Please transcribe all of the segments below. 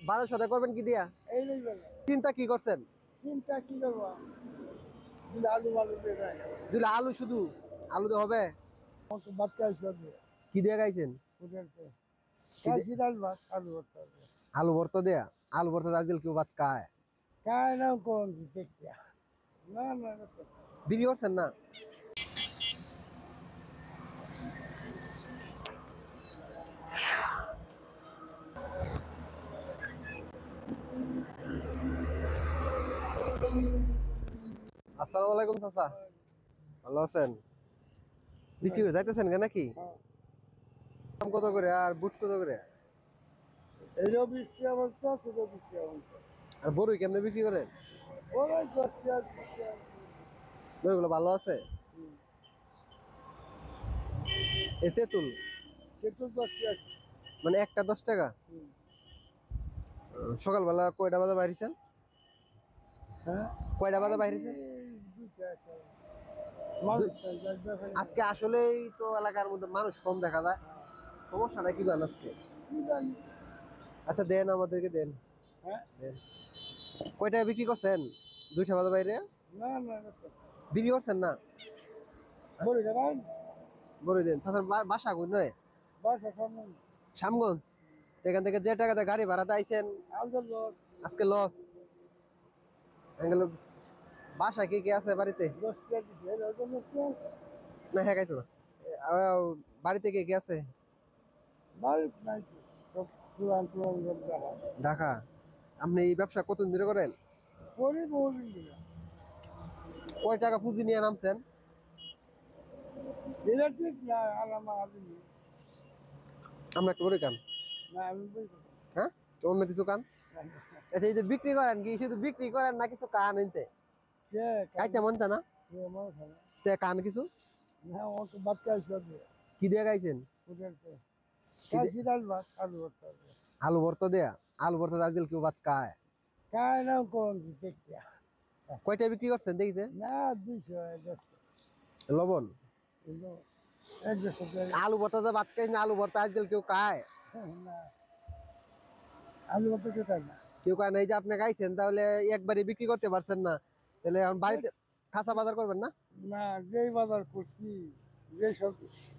বাজার সদাই করবেন কি দিয়া? এই নেই বলে। চিন্তা কি করছেন? চিন্তা কি করবো? দিলে আলু মালু দিয়ে দেয়। দুইটা আলু শুধু? আলু দিয়ে হবে? আমার তো বাচ্চা আসবে। কি দিয়ে খাইছেন? ওদেরকে কি দিয়ে? খাইছি ডাল ভাত আলু ভর্তা দিয়ে। আলু ভর্তা দেয়া? আলু ভর্তা আজকাল কেউ ভাত খায়? খায় না কোন দেখিয়া। না না না তো। বিক্রি করছেন না? আসসালামু আলাইকুম চাচা, ভালো আছেন? বিক্রি করে যাইতেছেন কেন নাকি? হ্যাঁ। দাম কত করে আর বুট কত করে? এইও বৃষ্টি অবস্থা সেটাও বৃষ্টি অবস্থা। আর বড়ই কেমনে বিক্রি করেন? ওরাই 10 টাকা। বড়িগুলো ভালো আছে? এ তেঁতুল কিন্তু 10 টাকা। মানে একটা 10 টাকা? সকালবেলা কয়টা বাজে বাইরেছেন? হ্যাঁ। কয়টা বাজে বাইরেছেন? আজকে আসলেই তো এলাকার মধ্যে মানুষ কম দেখা যায়, সমস্যাটা কি জান আজকে? আচ্ছা দেন, আমাদেরকে দেন। হ্যাঁ। দেন। কয়টায় বিক্রি করছেন? 2টা বাজে বাইরে না না না বিক্রি করছেন না? বলি কেন বড়ই দেন। চাচার বাসা কই নয়? বাসা সামনে শ্যামগঞ্জ। তো এখান থেকে যে টাকাতে গাড়ি ভাড়াতে আইছেন, আলদার লস আজকে লস। বাসা কে কে আছে বাড়িতে? 10 টাকা দিছে এরকম তো না হ্যাঁ খাইছো না। বাড়িতে কে কে আছে? বাড়ি নাই তো। সব পুরান পুরান দেখা ঢাকা। আপনি এই ব্যবসা কতদিন ধরে করেন? করি বলি না কয় টাকা পুঁজি নিয়ে নামছেন? এটা ঠিক না আর আমার আদমি আমরা একটু করে কান। না আমি বলছি হ্যাঁ, অন্য কিছু কান। আচ্ছা, এই যে বিক্রি করেন কি শুধু বিক্রি করেন না কিছু কান নিতে? কে খাইতে মন চায় না? কে আমার খানা তে কান কিছু? না ও তো বাচ্চা আসবে কি দিয়ে খাইছেন? ওদেরকে কি দিয়ে? খাইছি ডাল ভাত আলু ভর্তা দিয়ে। আলু ভর্তা দেয়া? আলু ভর্তা আজকাল কেউ ভাত খায়? খায় না কোন দেখিয়া। কয়টা বিক্রি করছেন দেখেছেন? না 200 লবণ? এগুলো 100 টাকা আলু ভর্তা যে ভাত খাই না, আলু ভর্তা আজকাল কেউ খায়? না আলু ভর্তা কে খায় না কেউ খায় না। এই যে আপনি খাইছেন তাহলে একবারে বিক্রি করতে পারছেন না, তাহলে এখন বাড়িতে কাঁচা বাজার করবেন না? না যেই বাজার করছি যেই সব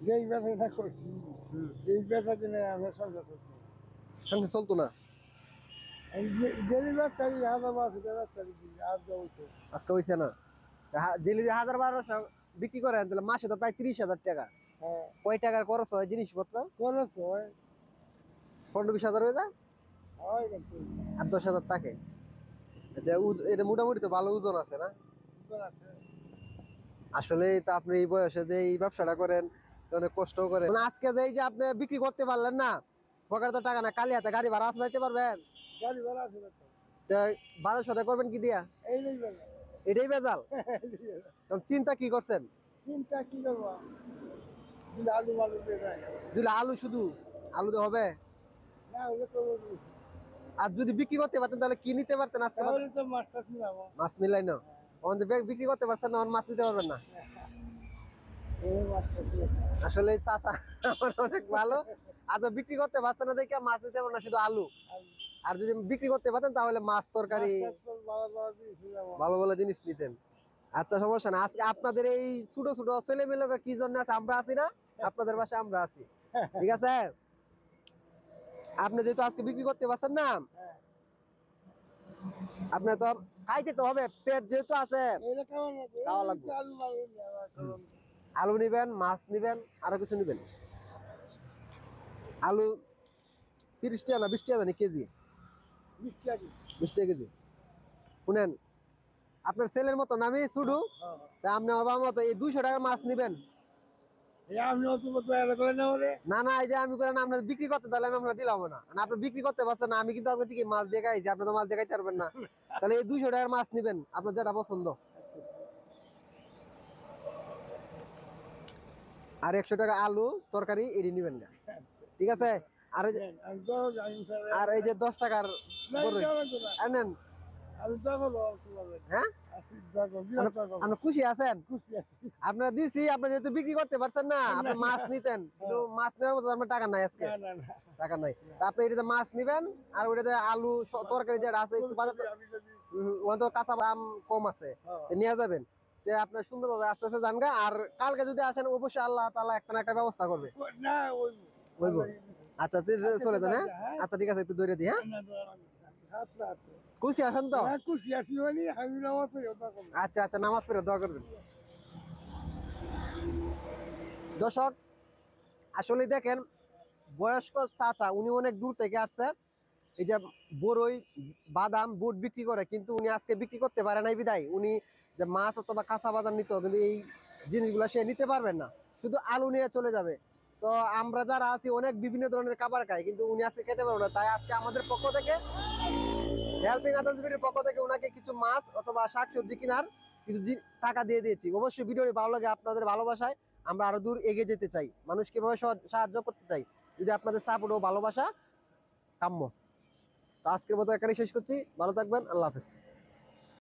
যেই ব্যবসাটা করছি এই ব্যবসা কিনে আমরা সংসার করছি সঙ্গে চলতো না? ডেলি ব্যবসায়ী হাজার বারোশো ব্যবসায়ী আর যাচ্ছে আজকে হয়েছে না? ডেলি 1000-1200 বিক্রি করেন তাহলে মাসে তো প্রায় 30,000 টাকা। হ্যাঁ কয় টাকার খরচ হয় জিনিসপত্র? করেছে 15-20 হাজার হয়ে যায় হয় কিন্তু আর 10,000 থাকে। আচ্ছা, এটা মোটামুটি তো ভালো ওজন আছে না? আসলে তো আপনি এই বয়সে যে এই ব্যবসাটা করেন তো অনেক কষ্ট করেন। মানে আজকে যে এই যে আপনি বিক্রি করতে পারলেন না, পকেটে তো টাকা না, কালি হাতে গাড়ি ভাড়া আছে, যাইতে পারবেন? গাড়ি ভাড়া আছে না তো তো বাজার সদাই করবেন কি দিয়া? এই নেই বলে এটাই বেজাল। তখন চিন্তা কি করছেন? চিন্তা কি করবো দিলে আলু মালু দিয়ে দেয় দুইটা আলু শুধু? আলু দিয়ে হবে? না ওগুলো করবো আর যদি বিক্রি করতে পারতেন তাহলে কি নিতে পারতেন আজকে তাহলে তো মাছটা ছিলাম মাছ নিলাই না? এখন যে বিক্রি করতে পারছেন না, এখন মাছ নিতে পারবেন না। এই মাছটা ছিলাম আসলে এই চাচা আমার অনেক ভালো। আজ বিক্রি করতে পারছেন না দেখে মাছ নিতে পারবেন না, শুধু আলু। আর যদি বিক্রি করতে পারতেন তাহলে মাছ তরকারি ভালো ভালো জিনিস নিতেন। আচ্ছা সমস্যা না। আজকে আপনাদের এই ছোট ছোট ছেলে মেয়ে কি জন্য আছে? আমরা আছি না? আপনাদের বাসায় আমরা আছি, ঠিক আছে? আপনি যেহেতু আজকে বিক্রি করতে পারছেন না, আপনি তো খাইতে তো হবে, পেট যেহেতু আছে খাওয়া লাগবে। আলু নিবেন, মাছ নিবেন, আরো কিছু নিবেন। আলু 30 টাকা না 20 টাকা জানি কেজি? 20 টাকা কেজি। শুনেন, আপনার ছেলের মতো আমি শুধু, তা আপনি আমার বাবার মতো এই 200 টাকার মাছ নিবেন। আমি অত করে নেবো রে না না, এই যে আমি করেন আপনার বিক্রি করতে, তাহলে আমি আপনার দিলাম না। আপনি বিক্রি করতে পারছেন না, আমি কিন্তু আজকে ঠিকই মাছ দিয়ে খাইছি, আপনি তো মাছ দিয়ে খাইতে পারবেন না। তাহলে এই 200 টাকার মাছ নিবেন, আপনার যেটা পছন্দ। আর 100 টাকা আলু তরকারি এটি নিবেন না, ঠিক আছে? আর আর এই যে 10 টাকার বড়ই নেন, আমি দেখো তোমাদের হ্যাঁ আসি দেখো বিরাট দেখো আপনি খুশি আছেন? খুশি আছি আপনারা দিছি, আপনি যেহেতু বিক্রি করতে পারছেন না, আপনি মাছ নিতেন, কিন্তু মাছ নেওয়ার মতো আপনার টাকা নাই আজকে, না না না টাকা নাই। তা আপনি এটাতে মাছ নিবেন, আর ওইটাতে আলু তরকারি যেটা আছে একটু বাজার, আমি যদি ওখানে তো কাঁচা দাম কম আছে, হ্যাঁ। তো নিয়ে যাবেন। যে আপনার সুন্দরভাবে আস্তে আস্তে জানগা, আর কালকে যদি আসেন অবশ্যই আল্লাহ তাআলা একটা না একটা ব্যবস্থা করবে। না ওই হইব। আচ্ছা চলে যান, হ্যাঁ? হ্যাঁ। আচ্ছা ঠিক আছে, একটু ধরে দিই, হ্যাঁ? না হাত না খুশি আছেন তো? খুশি আছি মানে আমি নামাজ পড়ি ওটা করবো আচ্ছা আচ্ছা, নামাজ পড়ে দোয়া করবেন। দর্শক, আসলে দেখেন, বয়স্ক চাচা, উনি অনেক দূর থেকে আসছে, এই যে বড়ই, বাদাম, বুট বিক্রি করে, কিন্তু উনি আজকে বিক্রি করতে পারে নাই বিদায় উনি যে মাছ অথবা কাঁচা বাদাম নিত, কিন্তু এই জিনিসগুলো সে নিতে পারবেন না, শুধু আলু নিয়ে চলে যাবে। তো আমরা যারা আছি অনেক বিভিন্ন ধরনের খাবার খাই, কিন্তু উনি আজকে খেতে পারবো না, তাই আজকে আমাদের পক্ষ থেকে, হেল্পিং আদার্স ভিডিওর পক্ষ থেকে ওনাকে কিছু মাছ অথবা শাকসবজি কেনার কিছু টাকা দিয়ে দিয়েছি। অবশ্যই ভিডিওটি ভালো লাগে, আপনাদের ভালোবাসায় আমরা আরো দূর এগিয়ে যেতে চাই, মানুষকে এভাবে সাহায্য করতে চাই, যদি আপনাদের সাপোর্ট ও ভালোবাসা কাম্য। তো আজকের মতো এখানে শেষ করছি, ভালো থাকবেন, আল্লাহ হাফেজ।